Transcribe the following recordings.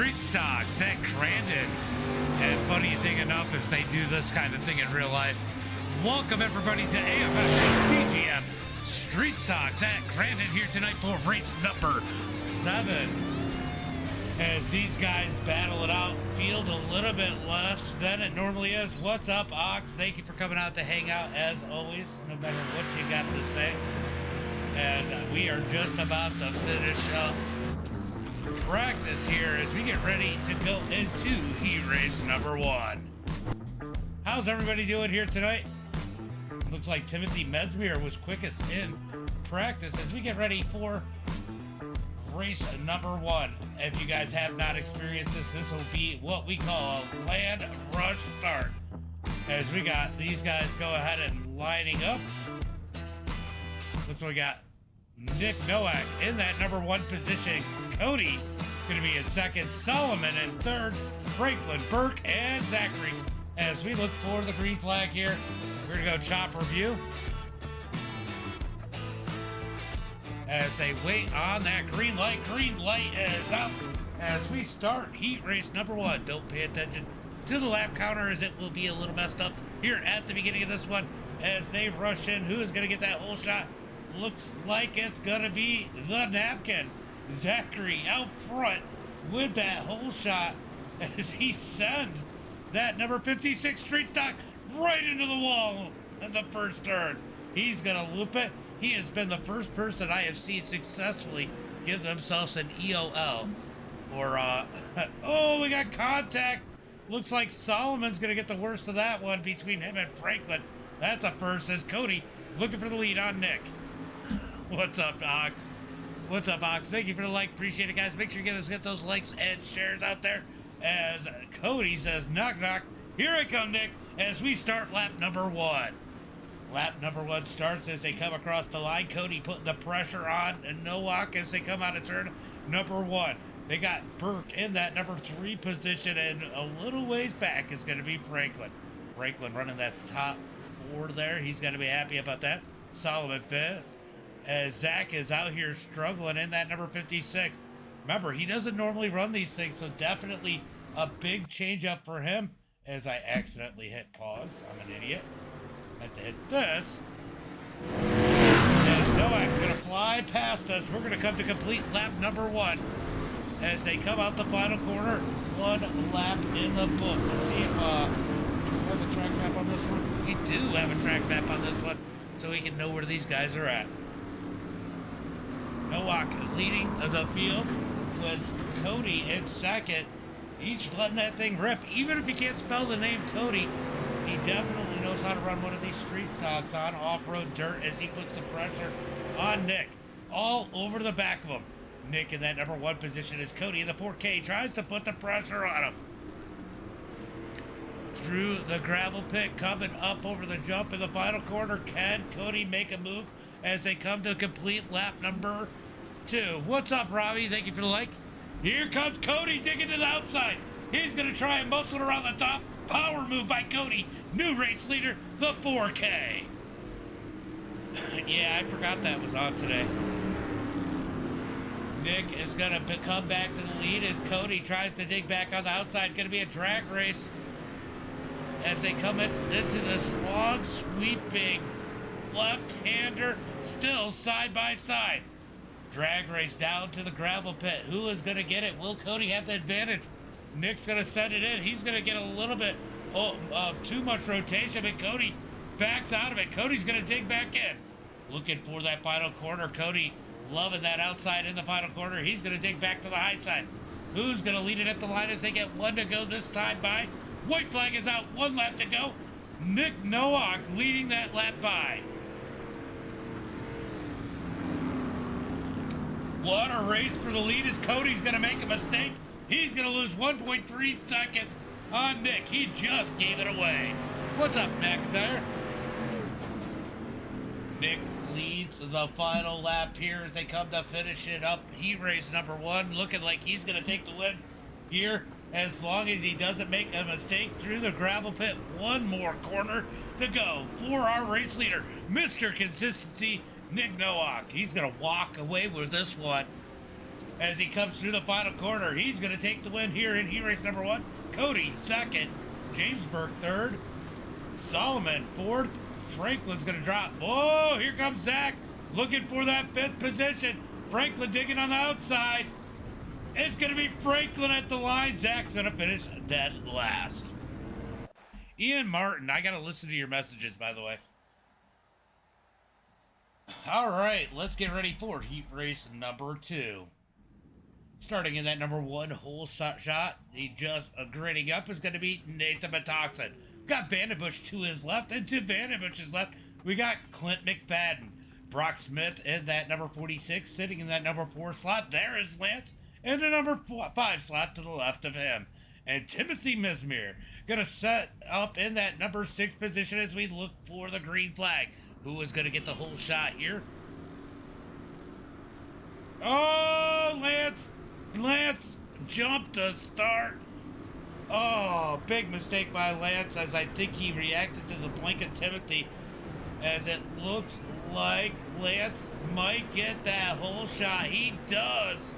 Street Stocks at Crandon. And funny thing enough is they do this kind of thing in real life. Welcome everybody to AMX BGM Street Stocks at Crandon here tonight for race number 7. As these guys battle it out, field a little bit less than it normally is. What's up, Ox? Thank you for coming out to hang out as always, no matter what you got to say. As we are just about to finish up practice here as we get ready to go into heat race number 1. How's everybody doing here tonight? Looks like Timothy Mesmer was quickest in practice as we get ready for race number 1. If you guys have not experienced this, this will be what we call a land rush start. As we got these guys go ahead and lining up. Looks like we got Nick Nowak in that number 1 position. Cody going to be in second. Solomon in third. Franklin, Burke, and Zachary. As we look for the green flag here, we're going to go chopper view. As they wait on that green light is up. As we start heat race number 1. Don't pay attention to the lap counter as it will be a little messed up here at the beginning of this one. As they rush in, who is going to get that whole shot? Looks like it's going to be the napkin. Zachary out front with that whole shot as he sends that number 56 Street Stock right into the wall in the first turn. He's going to loop it. He has been the first person I have seen successfully give themselves an EOL. Or, oh, we got contact. Looks like Solomon's going to get the worst of that one between him and Franklin. That's a first as Cody looking for the lead on Nick. What's up, Ox? What's up, Ox? Thank you for the like. Appreciate it, guys. Make sure you get those likes and shares out there. As Cody says, knock, knock. Here I come, Nick, as we start lap number 1. Lap number 1 starts as they come across the line. Cody putting the pressure on and Nowak as they come out of turn number 1. They got Burke in that number 3 position, and a little ways back is going to be Franklin. Franklin running that top 4 there. He's going to be happy about that. Solomon 5th. As Zach is out here struggling in that number 56. Remember, he doesn't normally run these things, so definitely a big change up for him. As I accidentally hit pause. I'm an idiot. I have to hit this. And Nowak's going to fly past us. We're going to come to complete lap number 1. As they come out the final corner, 1 lap in the book. Let's see if we have a track map on this one. We do have a track map on this one, so we can know where these guys are at. Nowak leading the field with Cody in second. He's letting that thing rip. Even if he can't spell the name Cody, he definitely knows how to run one of these street stocks on off-road dirt as he puts the pressure on Nick all over the back of him. Nick in that number 1 position as Cody in the 4K tries to put the pressure on him. Through the gravel pit, coming up over the jump in the final corner. Can Cody make a move as they come to complete lap number 2? What's up, Robbie? Thank you for the like. Here comes Cody digging to the outside. He's going to try and muscle it around the top. Power move by Cody. New race leader, the 4K. Yeah, I forgot that was on today. Nick is going to come back to the lead as Cody tries to dig back on the outside. Going to be a drag race as they come into this long, sweeping left-hander, still side by side. Drag race down to the gravel pit. Who is going to get it? Will Cody have the advantage? Nick's going to send it in. He's going to get a little bit too much rotation, but Cody backs out of it. Cody's going to dig back in. Looking for that final corner. Cody loving that outside in the final corner. He's going to dig back to the high side. Who's going to lead it at the line as they get 1 to go this time by? White flag is out. 1 lap to go. Nick Nowak leading that lap by. What a race for the lead as Cody's going to make a mistake. He's going to lose 1.3 seconds on Nick. He just gave it away. What's up, McIntyre? Nick leads the final lap here as they come to finish it up. Heat race number 1 looking like he's going to take the win here as long as he doesn't make a mistake through the gravel pit. 1 more corner to go for our race leader, Mr. Consistency, Nick Nowak. He's going to walk away with this one. as he comes through the final corner. He's going to take the win here in heat race number 1. Cody second, Jamesburg third, Solomon fourth, Franklin's going to drop. Oh, here comes Zach looking for that 5th position. Franklin digging on the outside. It's going to be Franklin at the line. Zach's going to finish dead last. Ian Martin, I got to listen to your messages, by the way. All right, let's get ready for heat race number 2. Starting in that number 1 hole shot, he just grading up is going to be Nathan Metoxen. Got Vandenbush to his left, and to Vandenbush's left, we got Clint McFadden. Brock Smith in that number 46, sitting in that number 4 slot. There is Lance in the number 5 slot to the left of him. And Timothy Mismere going to set up in that number 6 position as we look for the green flag. Who is going to get the whole shot here? Oh, Lance jumped to start. Oh, big mistake by Lance, as I think he reacted to the blink of Timothy, as it looks like Lance might get that whole shot. He does.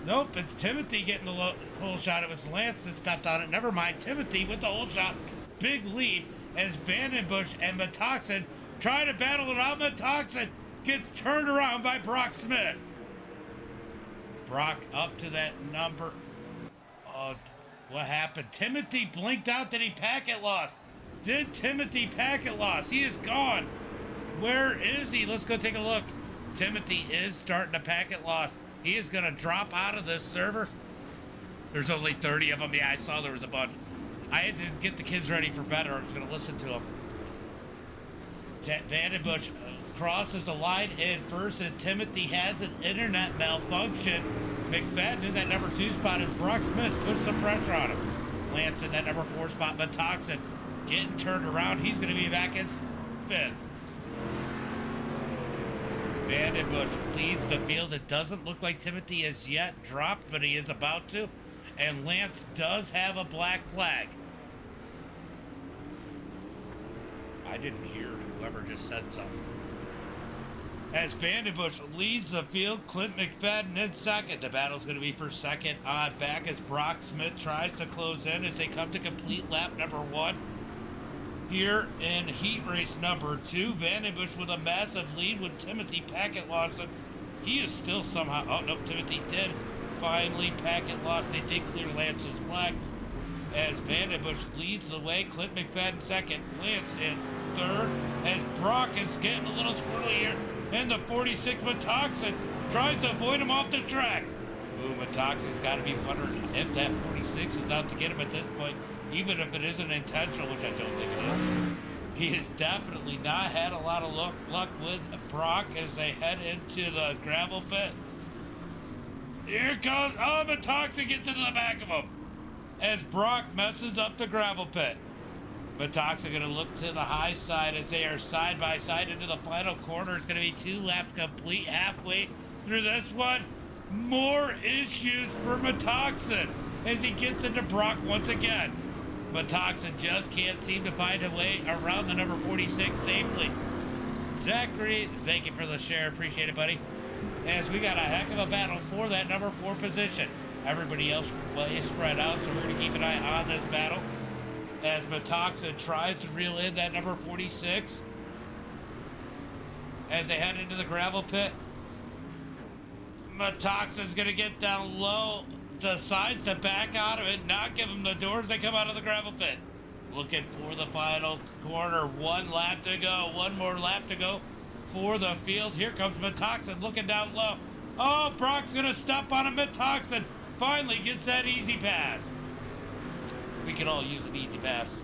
Nope, it's Timothy getting the whole shot. It was Lance that stepped on it. Never mind, Timothy with the whole shot. Big lead as Vandenbush and Metoxen try to battle it out. Metoxen gets turned around by Brock Smith. Brock up to that number. Oh, what happened? Timothy blinked out. Did he packet loss? Did Timothy packet loss? He is gone. Where is he? Let's go take a look. Timothy is starting to packet loss. He is going to drop out of this server. There's only 30 of them. Yeah, I saw there was a bunch. I had to get the kids ready for bed, or I was going to listen to them. Vandenbush crosses the line in first as Timothy has an internet malfunction. McFadden in that number 2 spot as Brock Smith puts some pressure on him. Lance in that number 4 spot. Metoxen getting turned around. He's going to be back in 5th. Vandenbush leads the field. It doesn't look like Timothy has yet dropped, but he is about to. And Lance does have a black flag. I didn't hear whoever just said something. As Vandenbush leads the field, Clint McFadden in second. The battle's going to be for second on back as Brock Smith tries to close in as they come to complete lap number 1. Here in heat race number 2, Vandenbush with a massive lead with Timothy Packet Lawson. He is still somehow, oh no, Timothy did finally packet loss. They did clear Lance's black as Vandenbush leads the way. Clint McFadden second, Lance in third as Brock is getting a little squirrely here. And the 46 Metoxen tries to avoid him off the track. Ooh, Metoxen's got to be wondering if that 46 is out to get him at this point, even if it isn't intentional, which I don't think it is. He has definitely not had a lot of luck with Brock as they head into the gravel pit. Here goes, oh, Metoxen gets into the back of him as Brock messes up the gravel pit. Metoxen going to look to the high side as they are side by side into the final corner. It's going to be 2 laps complete halfway through this one. More issues for Metoxen as he gets into Brock once again. Metoxen just can't seem to find a way around the number 46 safely. Zachary, thank you for the share. Appreciate it, buddy. As we got a heck of a battle for that number 4 position. Everybody else is spread out, so we're going to keep an eye on this battle. As Metoxen tries to reel in that number 46. As they head into the gravel pit. Metoxen's going to get down low. Decides to back out of it, not give them the door as they come out of the gravel pit. Looking for the final corner. 1 lap to go. 1 more lap to go for the field. Here comes Metoxen looking down low. Oh, Brock's going to step on him. Metoxen finally gets that easy pass. We could all use an easy pass.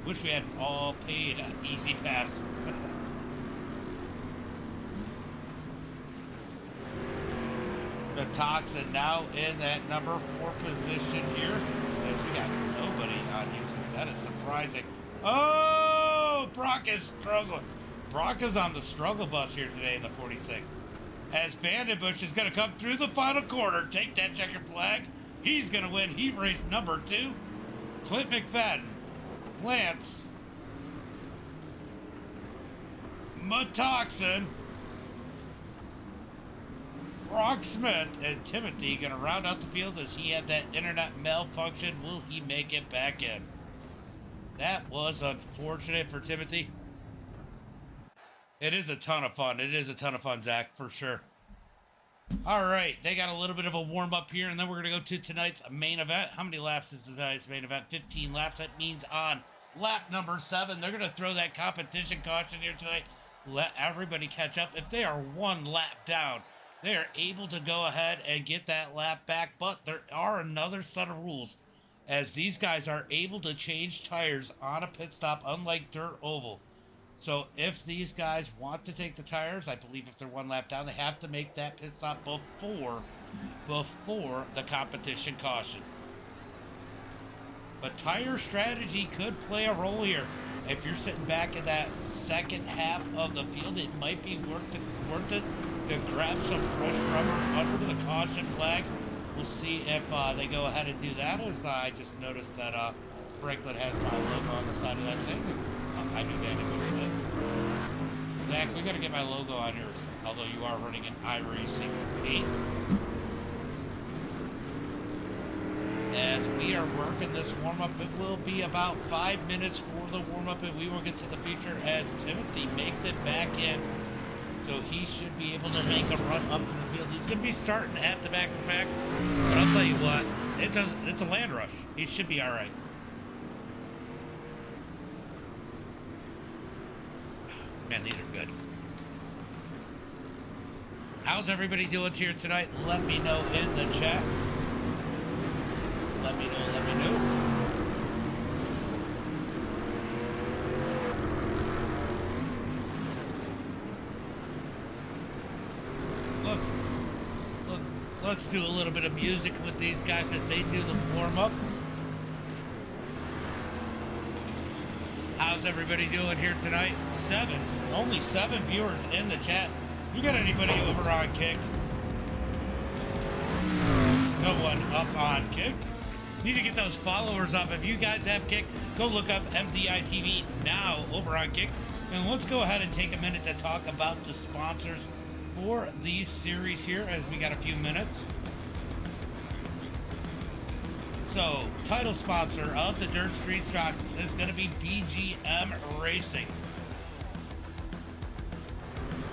Wish we had all paid an easy pass. Metoxen now in that number 4 position here. As we got nobody on YouTube. That is surprising. Oh, Brock is struggling. Brock is on the struggle bus here today in the 46. As Vandenbush is going to come through the final corner, take that checkered flag. He's going to win heat race number 2. Clint McFadden, Lance, Metoxen, Rock Smith and Timothy going to round out the field as he had that internet malfunction. Will he make it back in? That was unfortunate for Timothy. It is a ton of fun. It is a ton of fun, Zach, for sure. All right, they got a little bit of a warm-up here, and then we're going to go to tonight's main event. How many laps is tonight's main event? 15 laps. That means on lap number 7, they're going to throw that competition caution here tonight. Let everybody catch up. If they are one lap down, they are able to go ahead and get that lap back, but there are another set of rules as these guys are able to change tires on a pit stop, unlike dirt oval. So if these guys want to take the tires, I believe if they're one lap down, they have to make that pit stop before the competition caution. But tire strategy could play a role here. If you're sitting back in that second half of the field, it might be worth it to grab some fresh rubber under the caution flag. We'll see if they go ahead and do that. As I just noticed that Franklin has my logo on the side of that thing. I knew that anyway. Zach, we gotta get my logo on yours, although you are running an iRacing 8. As we are working this warm-up, it will be about 5 minutes for the warm-up, and we will get to the feature as Timothy makes it back in. So he should be able to make a run up to the field. He's going to be starting at the back of the pack, but I'll tell you what, it's a land rush. He should be all right. Man, these are good. How's everybody doing here tonight? Let me know in the chat. Let me know. Let's do a little bit of music with these guys as they do the warm-up. How's everybody doing here tonight? Only 7 viewers in the chat. You got anybody over on Kick? No one up on Kick. Need to get those followers up. If you guys have Kick, go look up MDiTV now over on Kick. And let's go ahead and take a minute to talk about the sponsors for these series here as we got a few minutes. So, title sponsor of the Dirt Street Stock is going to be BGM Racing.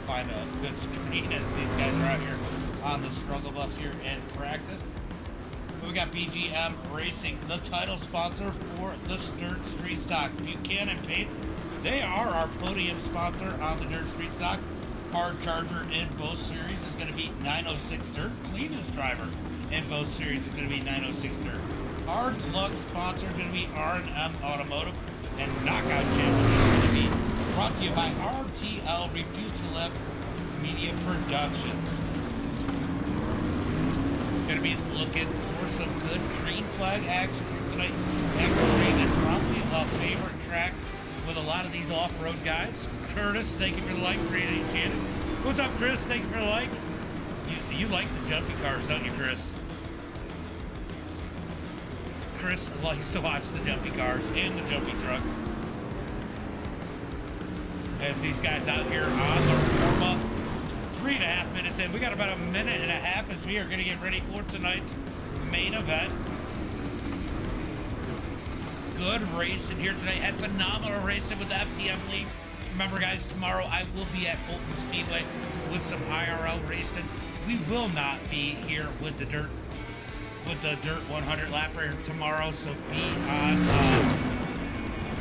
Find a good screen as these guys are out here on the struggle bus here in practice. So we got BGM Racing, the title sponsor for the Dirt Street Stock. Buchanan Paints, they are our podium sponsor on the Dirt Street Stock. Hard charger in both series is going to be 906 Dirt. Cleanest driver in both series is going to be 906 Dirt. Hard luck sponsor is going to be R&M Automotive. And Knockout Champion is going to be brought to you by RTL Refuse to Live Media Productions. Going to be looking for some good green flag action here tonight. And green is probably a favorite track with a lot of these off-road guys. Curtis, thank you for the like. Appreciate it. What's up, Chris? Thank you for the like. You like the jumpy cars, don't you, Chris? Chris likes to watch the jumpy cars and the jumpy trucks. As these guys out here on the warm-up. 3.5 minutes in. We got about a minute and a half as we are going to get ready for tonight's main event. Good racing here tonight. Had phenomenal racing with the FTM League. Remember, guys, tomorrow I will be at Fulton Speedway with some IRL racing. We will not be here with the Dirt 100 lapper tomorrow, so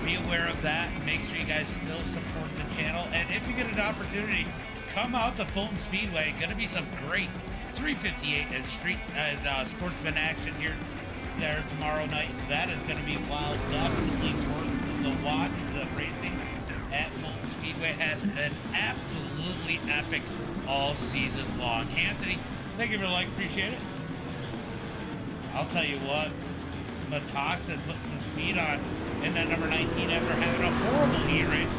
be aware of that. Make sure you guys still support the channel, and if you get an opportunity, come out to Fulton Speedway. Going to be some great 358 and street sportsman action here there tomorrow night. That is going to be wild. Definitely worth the watch. The racing at Fulton Speedway has been absolutely epic all season long. Anthony, thank you for the like. Appreciate it. I'll tell you what, Matoxin put some speed on in that number 19 after having a horrible heat race.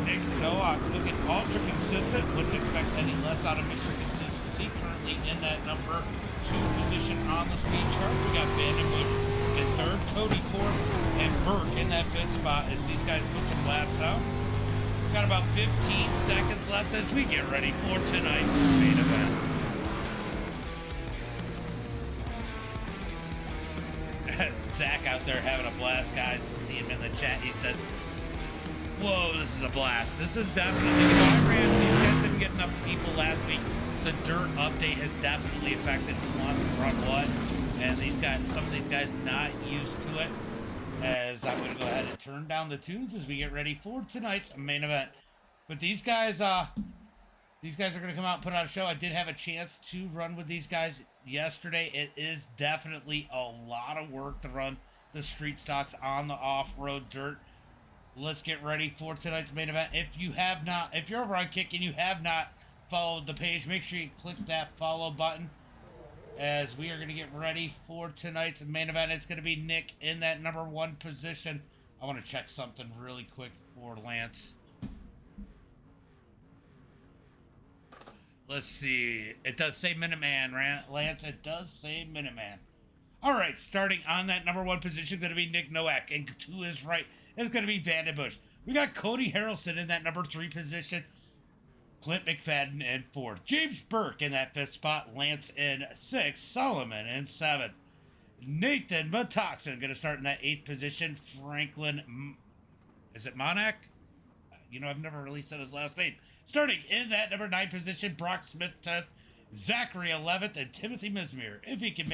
Nick Noah looking ultra consistent. Wouldn't expect any less out of Mr. Consistency. Currently in that number 2 position on the speed chart. We got Vandenbush in third, Cody Ford and Burke in that fifth spot as these guys put some laps out. We got about 15 seconds left as we get ready for tonight's main event. Zach out there having a blast, guys. See him in the chat. He says, whoa, this is a blast. This is definitely, these guys didn't get enough people last week. The dirt update has definitely affected who wants to run what. And these guys, some of these guys not used to it. As I'm going to go ahead and turn down the tunes as we get ready for tonight's main event. But these guys are going to come out and put on a show. I did have a chance to run with these guys yesterday. It is definitely a lot of work to run the street stocks on the off-road dirt. Let's get ready for tonight's main event. If you're over on Kick and you have not followed the page, make sure you click that follow button. As we are going to get ready for tonight's main event. It's going to be Nick in that number 1 position. I want to check something really quick for Lance. Let's see. It does say Minuteman, Lance. It does say Minuteman. All right, starting on that number 1 position, going to be Nick Nowak. And to his right is going to be Vandenbush. We got Cody Harrelson in that number 3 position. Clint McFadden in 4th. James Burke in that 5th spot. Lance in 6th. Solomon in 7th. Nathan Matoxin going to start in that 8th position. Franklin, is it Monak? You know, I've never really said his last name. Starting in that number 9 position, Brock Smith 10th. Zachary 11th. And Timothy Mesmer, if he can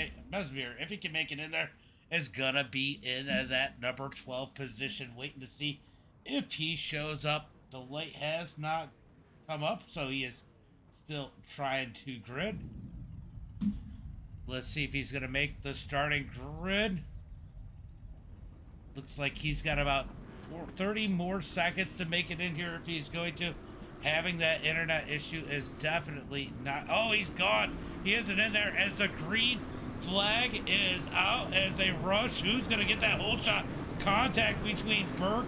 make it in there, is going to be in that number 12 position. Waiting to see if he shows up. The light has not come up, so he is still trying to grid. Let's see if he's going to make the starting grid. Looks like he's got about 30 more seconds to make it in here if he's going to. Having that internet issue is definitely not. Oh, he's gone. He isn't in there as the green flag is out as they rush. Who's going to get that whole shot? Contact between Burke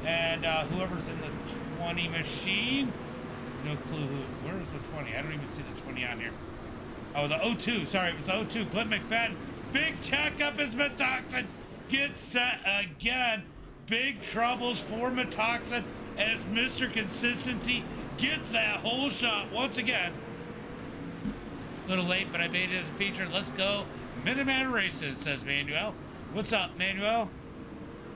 and whoever's in the 20 machine. No clue who. Where is the 20? I don't even see the 20 on here. Oh, the 02. Sorry, it was the 02. Clint McFadden. Big checkup as Matoxin gets set again. Big troubles for Matoxin as Mr. Consistency gets that whole shot once again. A little late, but I made it as a feature. Let's go. Minuteman Racing, says Manuel. What's up, Manuel?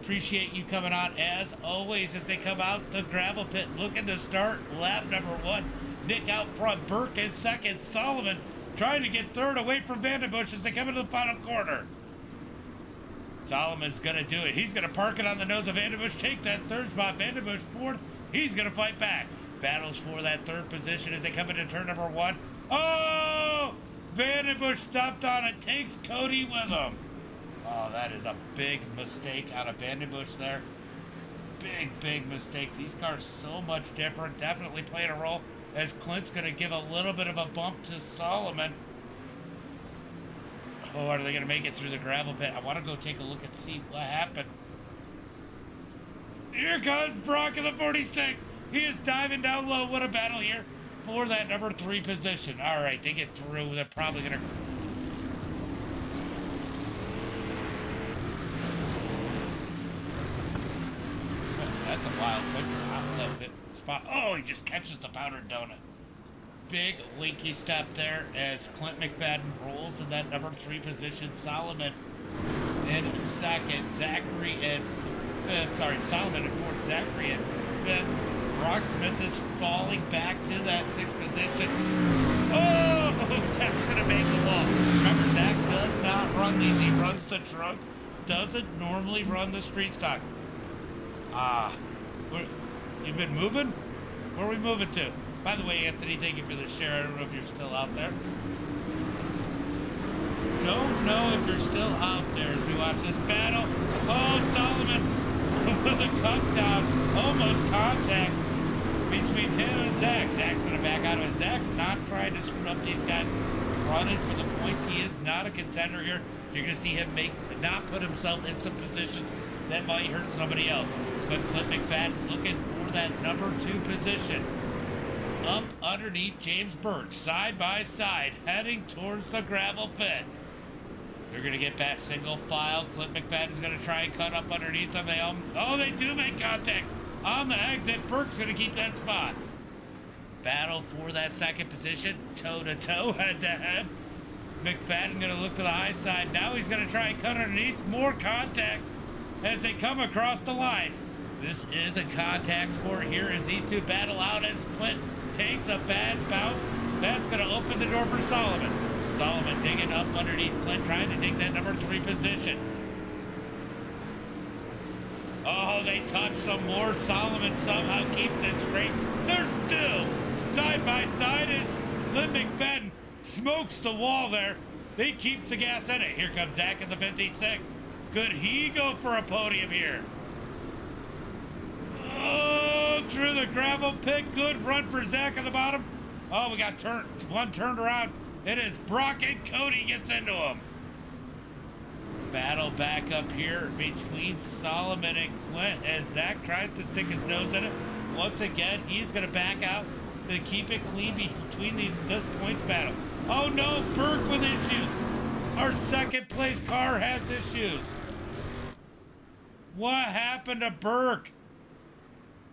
Appreciate you coming on as always as they come out the gravel pit looking to start lap number 1. Nick out front, Burke in 2nd, Solomon trying to get 3rd away from Vandenbush as they come into the final corner. Solomon's going to do it. He's going to park it on the nose of Vandenbush, take that 3rd spot. Vandenbush 4th. He's going to fight back. Battles for that 3rd position as they come into turn number 1. Oh! Vandenbush stopped on it, takes Cody with him. Oh, that is a big mistake out of Vandenbush there. Big mistake. These cars so much different. Definitely playing a role as Clint's going to give a little bit of a bump to Solomon. Oh, are they going to make it through the gravel pit? I want to go take a look and see what happened. Here comes Brock in the 46. He is diving down low. What a battle here for that number 3 position. All right, they get through. They're probably going to... That's a wild picture out of the spot. Oh, he just catches the powdered donut. Big linky step there as Clint McFadden rolls in that number 3 position. Solomon in 2nd. Zachary in 5th. Sorry, Solomon in 4th. Zachary in 5th. Brock Smith is falling back to that 6th position. Oh, Zach's going to make the wall. Remember, Zach does not run these. He runs the truck. Doesn't normally run the street stock. You've been moving? Where are we moving to? By the way, Anthony, thank you for the share. I don't know if you're still out there. Don't know if you're still out there as we watch this battle. Oh, Solomon with a cut down. Almost contact between him and Zach. Zach's going to back out of it. Zach not trying to screw up these guys. Running for the points. He is not a contender here. You're going to see him not put himself in some positions that might hurt somebody else. But Clint McFadden looking for that number 2 position. Up underneath James Burke, side by side, heading towards the gravel pit. They're going to get back single file. Clint McFadden's going to try and cut up underneath them. They do make contact. on the exit. Burke's going to keep that spot. Battle for that second position, toe-to-toe, head-to-head. McFadden going to look to the high side. Now he's going to try and cut underneath. More contact as they come across the line. This is a contact sport here as these two battle out as Clint takes a bad bounce. That's going to open the door for Solomon. Solomon digging up underneath Clint, trying to take that number 3 position. Oh, they touch some more. Solomon somehow keeps it straight. They're still side by side as Clint McFadden smokes the wall there. He keeps the gas in it. Here comes Zach in the 56. Could he go for a podium here? Oh, through the gravel pit. Good run for Zach on the bottom. Oh, we got one turned around. It is Brock and Cody gets into him. Battle back up here between Solomon and Clint as Zach tries to stick his nose in it. Once again, he's going to back out to keep it clean between this points battle. Oh no, Burke with issues. Our second place car has issues. What happened to Burke?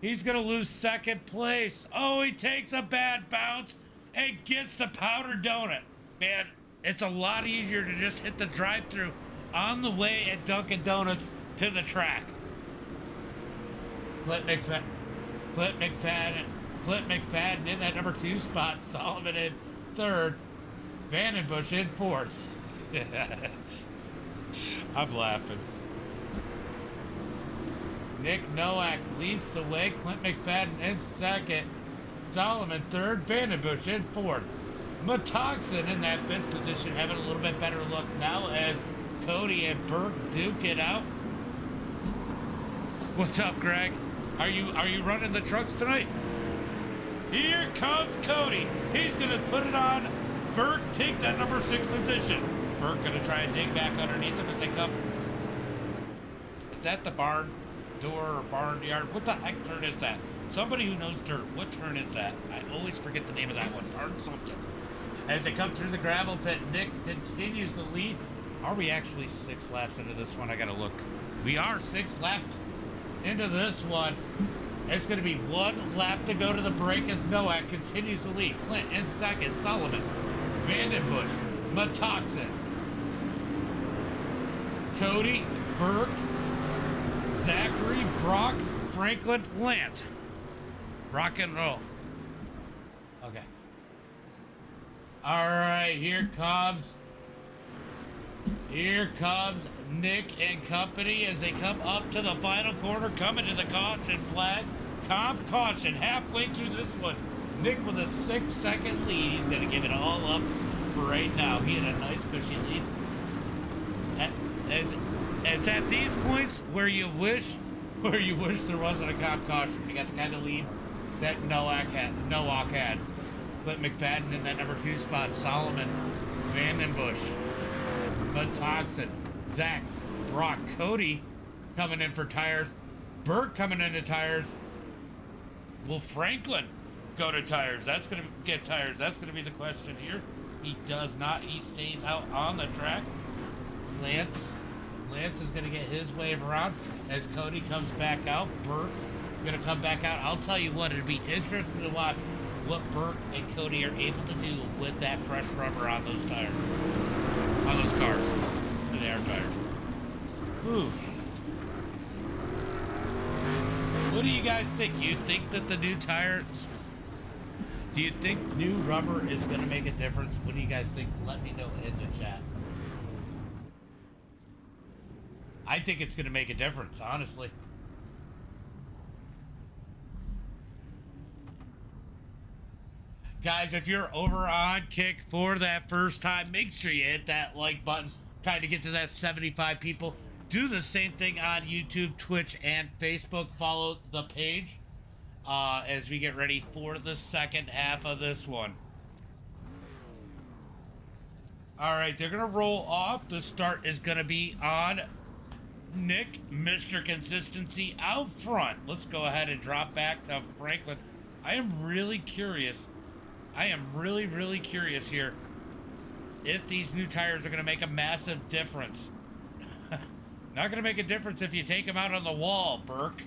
He's going to lose second place. Oh, he takes a bad bounce and gets the powder donut. Man, it's a lot easier to just hit the drive-thru on the way at Dunkin' Donuts to the track. Clint McFadden in that number 2 spot. Solomon in 3rd. Vandenbush in 4th. I'm laughing. Nick Nowak leads the way. Clint McFadden in 2nd. Solomon 3rd. Vandenbush in 4th. Matoxin in that 5th position, having a little bit better look now as Cody and Burke duke it out. What's up, Greg? Are you running the trucks tonight? Here comes Cody. He's gonna put it on. Burke takes that number 6 position. Burke gonna try and dig back underneath him as they come. Is that the barn door or barnyard? What the heck turn is that? Somebody who knows dirt, what turn is that? I always forget the name of that one. Barn something. As they come through the gravel pit, Nick continues to lead. Are we actually 6 laps into this one? I gotta look. We are 6 laps into this one. It's gonna be 1 lap to go to the break as Nowak continues to lead. Clint in 2nd, Solomon, Vandenbush, Matoxin, Cody, Burke, Zachary, Brock, Franklin, Lance. Rock and roll. Okay. All right, here comes Nick and company as they come up to the final corner, coming to the caution flag. Caution halfway through this one. Nick with a 6-second lead. He's going to give it all up for right now. He had a nice cushy lead. It's at these points where you wish there wasn't a caution. You got the kind of lead that Nowak had. Clint McFadden in that number 2 spot. Solomon, Vandenbush, Matoxin, Zach, Brock, Cody coming in for tires. Burke coming into tires. Will Franklin go to tires? That's going to get tires. That's going to be the question here. He does not. He stays out on the track. Lance is going to get his wave around as Cody comes back out. Burke going to come back out. I'll tell you what, it'll be interesting to watch what Burke and Cody are able to do with that fresh rubber on those tires, on those cars, the air tires. Ooh. What do you guys think? You think that the new tires, do you think new rubber is going to make a difference? What do you guys think? Let me know in the chat. I think it's going to make a difference, honestly. Guys, if you're over on Kick for that first time, make sure you hit that like button. Trying to get to that 75 people. Do the same thing on YouTube, Twitch, and Facebook. Follow the page as we get ready for the second half of this one. All right, they're going to roll off. The start is going to be on Nick, Mr. Consistency, out front. Let's go ahead and drop back to Franklin. I am really curious. I am really curious here if these new tires are going to make a massive difference. Not going to make a difference if you take them out on the wall, Burke.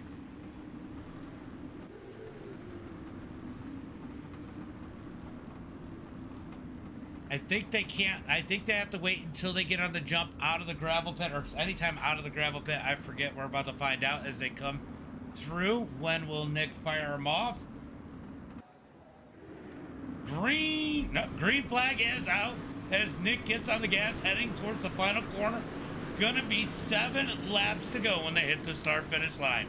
I think they can't. I think they have to wait until they get on the jump out of the gravel pit, or anytime out of the gravel pit. I forget. We're about to find out as they come through. When will Nick fire them off? Green flag is out as Nick gets on the gas heading towards the final corner. Gonna be 7 laps to go when they hit the start finish line.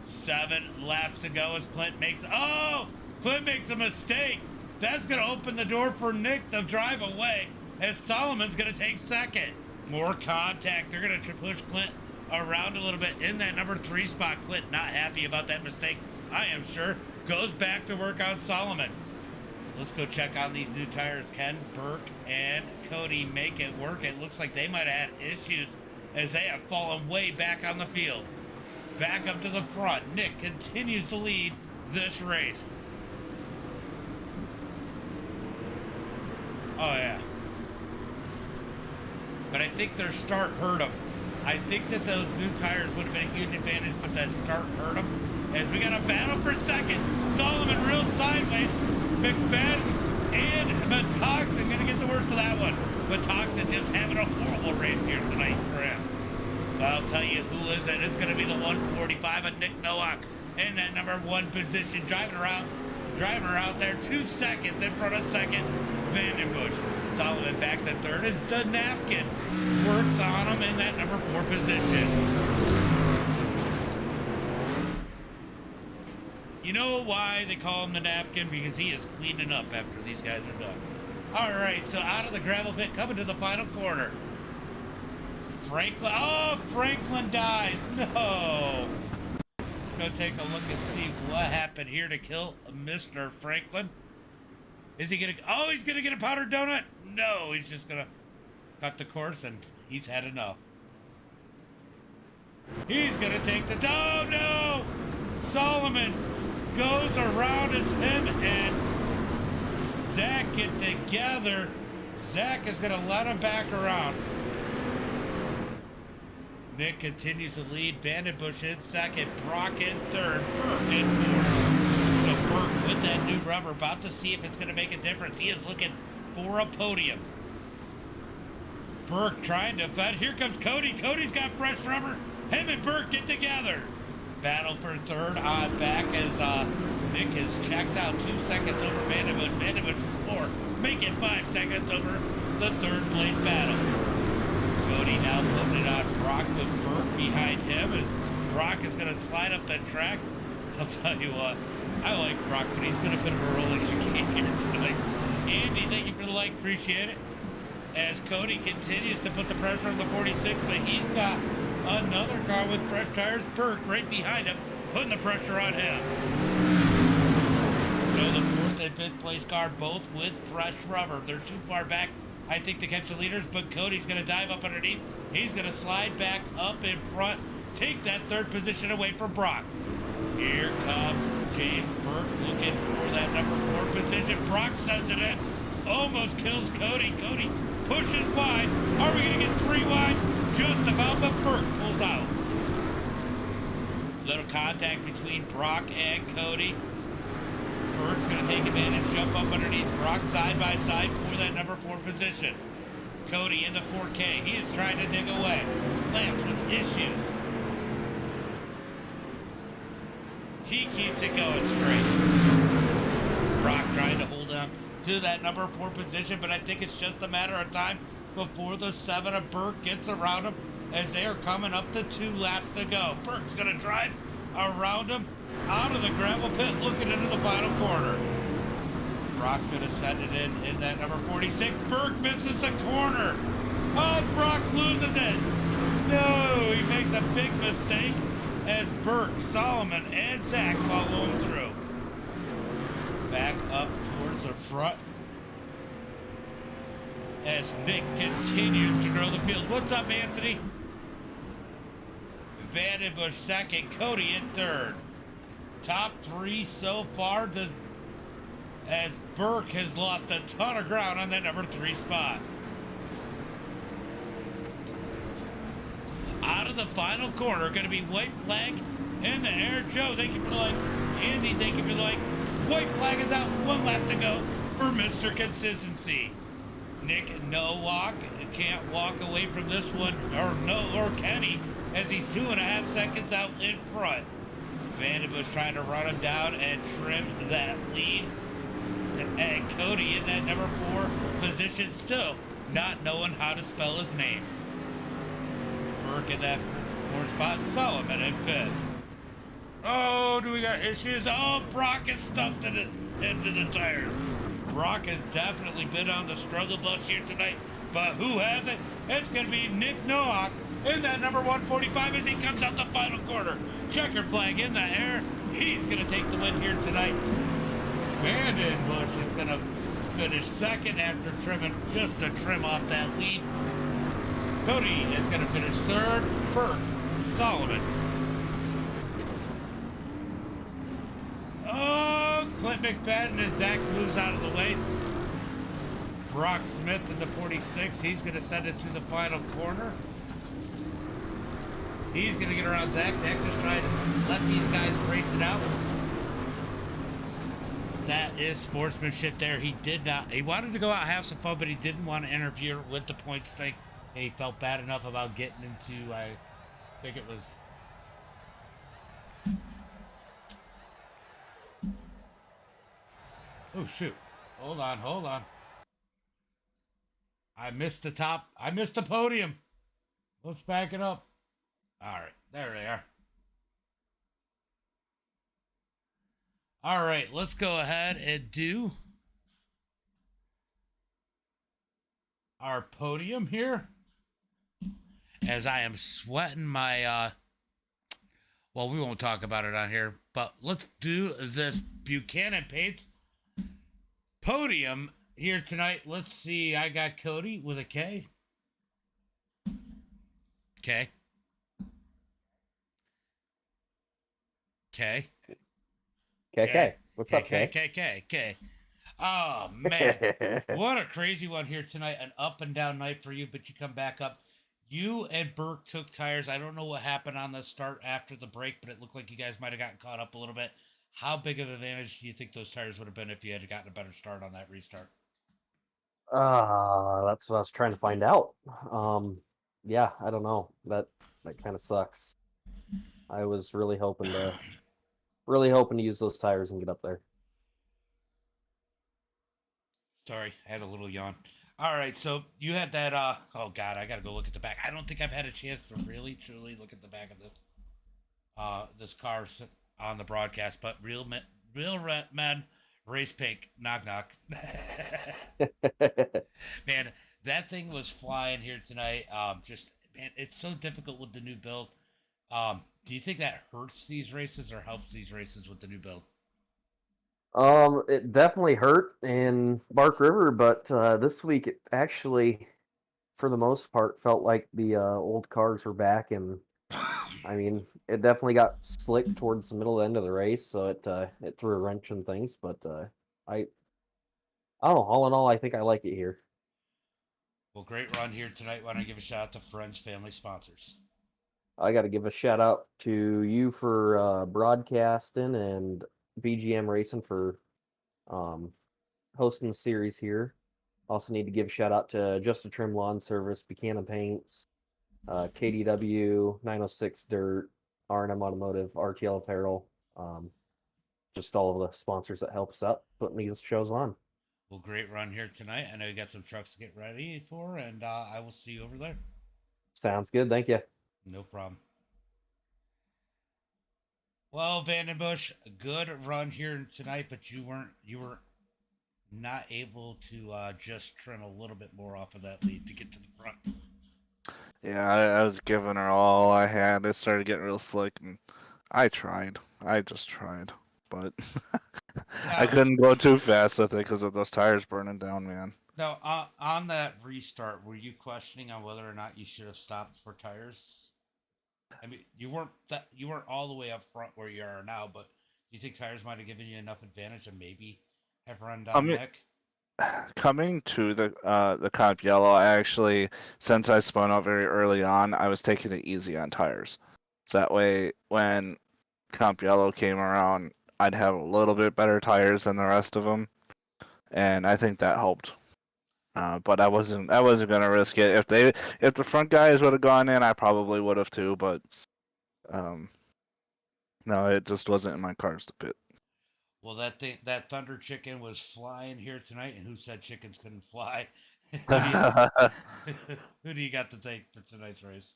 7 laps to go as Clint makes a mistake. That's gonna open the door for Nick to drive away as Solomon's gonna take second. More contact. They're gonna push Clint around a little bit in that number 3 spot. Clint not happy about that mistake, I am sure. Goes back to work on Solomon. Let's go check on these new tires. Can Burke and Cody make it work? It looks like they might have had issues as they have fallen way back on the field. Back up to the front. Nick continues to lead this race. Oh, yeah. But I think their start hurt them. I think that those new tires would have been a huge advantage, but that start hurt them. As we got a battle for second. Solomon real sideways. McFadden and Matoxin going to get the worst of that one. Matoxin just having a horrible race here tonight for him. But I'll tell you who is it. It's going to be the 145 of Nick Nowak in that number 1 position. Driving her out there 2 seconds in front of second, Vandenbush. Solomon back to third as the napkin works on him in that number 4 position. You know why they call him the napkin? Because he is cleaning up after these guys are done. All right, so out of the gravel pit, coming to the final corner. Franklin dies. No. Go take a look and see what happened here to kill Mr. Franklin. Is he gonna? Oh, he's gonna get a powdered donut. No, he's just gonna cut the course, and he's had enough. He's gonna take the. Oh no! Solomon goes around as him and Zach get together. Zach is gonna let him back around. Nick continues to lead. Vandenbush in second. Brock in third. Burke in fourth. So Burke with that new rubber, about to see if it's going to make a difference. He is looking for a podium. Burke trying to fight. Here comes Cody. Cody's got fresh rubber. Him and Burke get together. Battle for third on back as Nick is checked out 2 seconds over Vandenbush. Vandenbush 4, making 5 seconds over the third place battle. Cody now putting it on Brock with Burke behind him as Brock is going to slide up that track. I'll tell you what, I like Brock, but he's been a bit of a rolling chicane here tonight. Andy, thank you for the like, appreciate it. As Cody continues to put the pressure on the 46, but he's got another car with fresh tires, Burke right behind him, putting the pressure on him. So the 4th and 5th place car both with fresh rubber. They're too far back, I think, to catch the leaders, but Cody's going to dive up underneath. He's going to slide back up in front, take that 3rd position away from Brock. Here comes James Burke looking for that number 4 position. Brock sends it in, almost kills Cody. Cody pushes wide. Are we going to get 3 wide? Just about, but Burke pulls out. Little contact between Brock and Cody. Burke's going to take advantage, jump up underneath Brock side by side for that number 4 position. Cody in the 4K. He is trying to dig away. Lance with issues. He keeps it going straight. Brock trying to hold on to that number 4 position, but I think it's just a matter of time before the 7 of Burke gets around him as they are coming up to 2 laps to go. Burke's going to drive around him out of the gravel pit, looking into the final corner. Brock's going to send it in that number 46. Burke misses the corner. Oh, Brock loses it. No, he makes a big mistake as Burke, Solomon, and Zach follow him through. Back up towards the front as Nick continues to grow the field. What's up, Anthony? Vandenbush second, Cody in third. Top 3 so far as Burke has lost a ton of ground on that number 3 spot. Out of the final corner, going to be white flag in the air. Joe, thank you for the like. Andy, thank you for the like. White flag is out, 1 lap to go for Mr. Consistency. Nick Nowak can't walk away from this one, or Kenny, as he's 2.5 seconds out in front. Vandenbush trying to run him down and trim that lead. And Cody in that number 4 position still not knowing how to spell his name. Burke in that 4 spot, Solomon in 5th. Oh, do we got issues? Oh, Brock is stuffed into the tires. Brock has definitely been on the struggle bus here tonight, but who hasn't? It's going to be Nick Nowak in that number 145 as he comes out the final quarter. Checkered flag in the air. He's going to take the win here tonight. Vandenbush is going to finish second after trimming just to trim off that lead. Cody is going to finish third. Burke, Solomon. Oh, Clint McFadden as Zach moves out of the way. Brock Smith in the 46. He's going to send it to the final corner. He's going to get around Zach. Zach just trying to let these guys race it out. That is sportsmanship there. He wanted to go out and have some fun, but he didn't want to interfere with the points thing. He felt bad enough about getting into, I think it was... Oh, shoot. Hold on. I missed the podium. Let's back it up. All right, there they are. All right, let's go ahead and do our podium here. As I am sweating my, well, we won't talk about it on here, but let's do this Buchanan Paints podium here tonight. Let's see, I got Cody with a K. K. K. KK. What's up, K? K. Oh, man. What a crazy one here tonight. An up and down night for you, but you come back up. You and Burke took tires. I don't know what happened on the start after the break, but it looked like you guys might have gotten caught up a little bit. How big of an advantage do you think those tires would have been if you had gotten a better start on that restart? That's what I was trying to find out. Yeah, I don't know. That kind of sucks. I was really hoping to use those tires and get up there. Sorry, I had a little yawn. All right, so you had that, oh God, I gotta go look at the back. I don't think I've had a chance to really, truly look at the back of this car on the broadcast, but real men, race pink, knock. Man, that thing was flying here tonight. Man, it's so difficult with the new build. Do you think that hurts these races or helps these races with the new build? It definitely hurt in Bark River, but this week it actually, for the most part, felt like the old cars were back, and I mean, it definitely got slick towards the middle end of the race, so it threw a wrench in things. But I don't know. All in all, I think I like it here. Well, great run here tonight. Why don't I give a shout out to friends, family, sponsors? I got to give a shout out to you for broadcasting and BGM Racing for hosting the series here. Also need to give a shout out to Just a Trim Lawn Service, Buchanan Paints, KDW, 906 Dirt, R&M Automotive, RTL Apparel, just all of the sponsors that help us out putting these shows on. Well, great run here tonight. I know you got some trucks to get ready for, and I will see you over there. Sounds good. Thank you. No problem. Well, Vandenbush, good run here tonight, but you were not able to just trim a little bit more off of that lead to get to the front. Yeah, I was giving her all I had. It started getting real slick, and I tried. I just tried, but I couldn't go too fast with it because of those tires burning down, man. Now, on that restart, were you questioning on whether or not you should have stopped for tires? I mean, you weren't all the way up front where you are now, but do you think tires might have given you enough advantage to maybe have run down Nick? Coming to the Comp Yellow, I actually, since I spun out very early on, I was taking it easy on tires. So that way, when Comp Yellow came around, I'd have a little bit better tires than the rest of them, and I think that helped. But I wasn't gonna risk it. If the front guys would have gone in, I probably would have too. But um, no, it just wasn't in my cards to pit. Well, that Thunder Chicken was flying here tonight, and who said chickens couldn't fly? Who do you got to thank for tonight's race?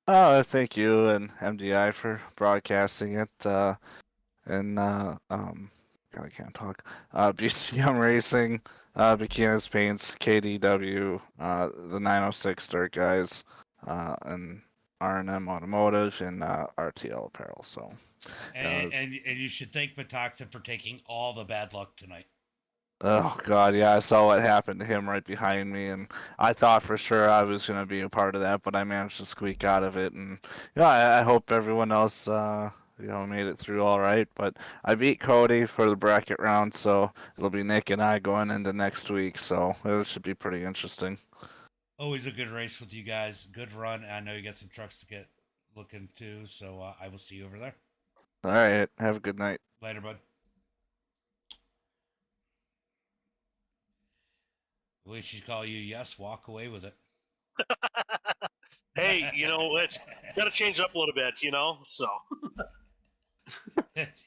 Oh, thank you and MDI for broadcasting it. And God, I can't talk. BGM Racing, Buchanan's Paints, KDW, the 906 Dirt Guys, and R&M Automotive, and RTL Apparel. So, And, and you should thank Metoxin for taking all the bad luck tonight. oh God, yeah, I saw what happened to him right behind me, and I thought for sure I was gonna be a part of that, but I managed to squeak out of it, and yeah, I hope everyone else, made it through all right. But I beat Cody for the bracket round, so it'll be Nick and I going into next week, so it should be pretty interesting. Always a good race with you guys. Good run. I know you got some trucks to get looking to, so I will see you over there. All right, have a good night. Later, bud. We should call you Yes, walk away with it. Hey, it's got to change up a little bit, so.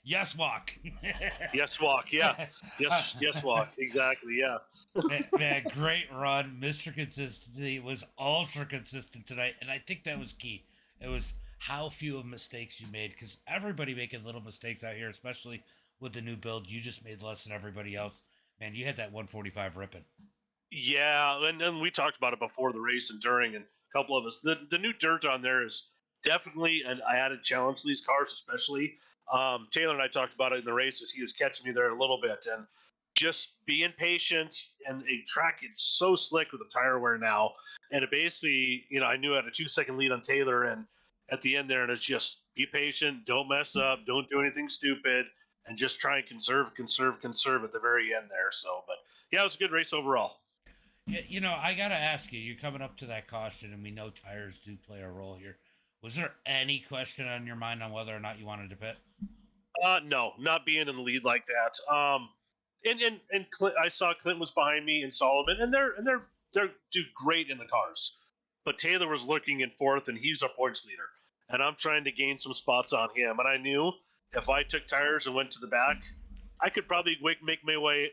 Yes, walk. Yes, walk, yeah. Yes, walk, exactly, yeah. Man, great run. Mr. Consistency was ultra consistent tonight, and I think that was key. It was how few of mistakes you made, because everybody making little mistakes out here, especially with the new build. You just made less than everybody else. Man, you had that 145 ripping. Yeah, and we talked about it before the race and during, and a couple of us. The new dirt on there is definitely an added challenge to these cars, especially. Taylor and I talked about it in the races. He was catching me there a little bit, and just being patient. And a track it's so slick with the tire wear now, and it basically, I knew I had a 2-second lead on Taylor, and at the end there, and it's just be patient, don't mess up, don't do anything stupid, and just try and conserve at the very end there. So, but yeah, it was a good race overall. Yeah, I gotta ask you. You're coming up to that caution, and we know tires do play a role here. Was there any question on your mind on whether or not you wanted to pit? No, not being in the lead like that. And Clint, I saw Clint was behind me and Solomon, and they're do great in the cars. But Taylor was looking in fourth, and he's our points leader, and I'm trying to gain some spots on him. And I knew if I took tires and went to the back, I could probably make my way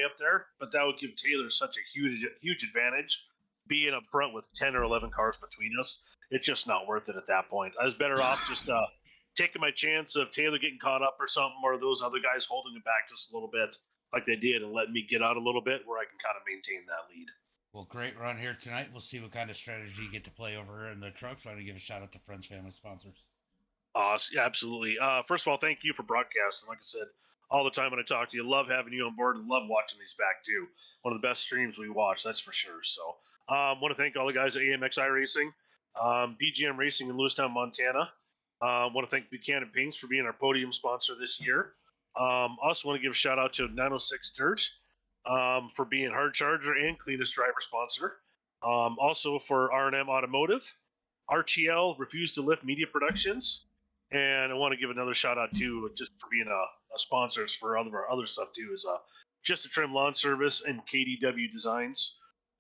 up there, but that would give Taylor such a huge advantage. Being up front with 10 or 11 cars between us, it's just not worth it at that point. I was better off just taking my chance of Taylor getting caught up or something, or those other guys holding him back just a little bit, like they did, and letting me get out a little bit where I can kind of maintain that lead. Well, great run here tonight. We'll see what kind of strategy you get to play over here in the trucks. I want to give a shout out to friends, family, sponsors. Yeah, absolutely. First of all, thank you for broadcasting. Like I said, all the time when I talk to you, love having you on board and love watching these back too. One of the best streams we watch, that's for sure. So, want to thank all the guys at AMX Racing, BGM Racing in Lewistown, Montana. Want to thank Buchanan Paints for being our podium sponsor this year. Also want to give a shout out to 906 Dirt for being hard charger and cleanest driver sponsor. Also for R&M Automotive, RTL Refuse to Lift Media Productions. And I want to give another shout out too, just for being a sponsors for all of our other stuff too, is Just a Trim Lawn Service and KDW Designs.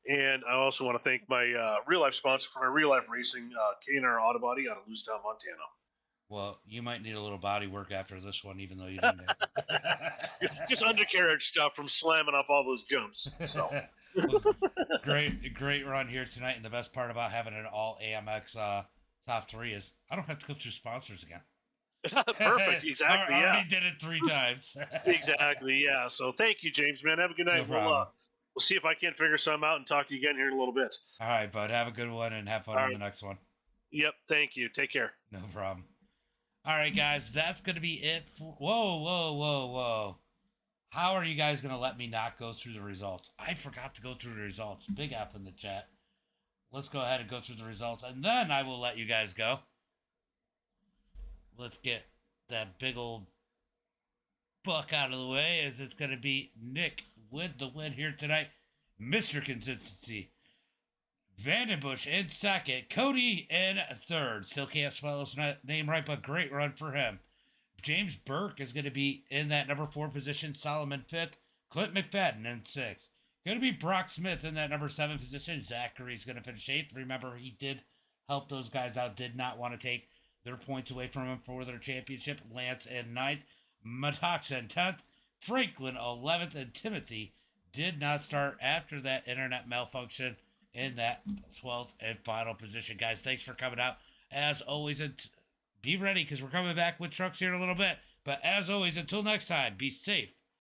And I also want to thank my real life sponsor for my real life racing, K&R Auto Body out of Lewistown, Montana. Well, you might need a little body work after this one, even though you didn't. Just undercarriage stuff from slamming off all those jumps. So well, great run here tonight. And the best part about having an all AMX top three is I don't have to go through sponsors again. Perfect, exactly. I already did it 3 times. Exactly, yeah. So thank you, James, man. Have a good night. No We'll see if I can't figure something out and talk to you again here in a little bit. All right, bud. Have a good one and have fun on the next one. Yep, thank you. Take care. No problem. All right, guys, that's going to be it. Whoa. How are you guys going to let me not go through the results? I forgot to go through the results. Big F in the chat. Let's go ahead and go through the results, and then I will let you guys go. Let's get that big old buck out of the way, as it's going to be Nick with the win here tonight. Mr. Consistency. Vandenbush in second. Cody in third. Still can't spell his name right, but great run for him. James Burke is going to be in that number 4 position. Solomon 5th. Clint McFadden in 6th. Going to be Brock Smith in that number 7 position. Zachary's going to finish 8th. Remember, he did help those guys out, did not want to take their points away from him for their championship. Lance in 9th. Matox in 10th. Franklin 11th. And Timothy did not start after that internet malfunction in that 12th and final position. Guys, thanks for coming out. As always, be ready because we're coming back with trucks here in a little bit. But as always, until next time, be safe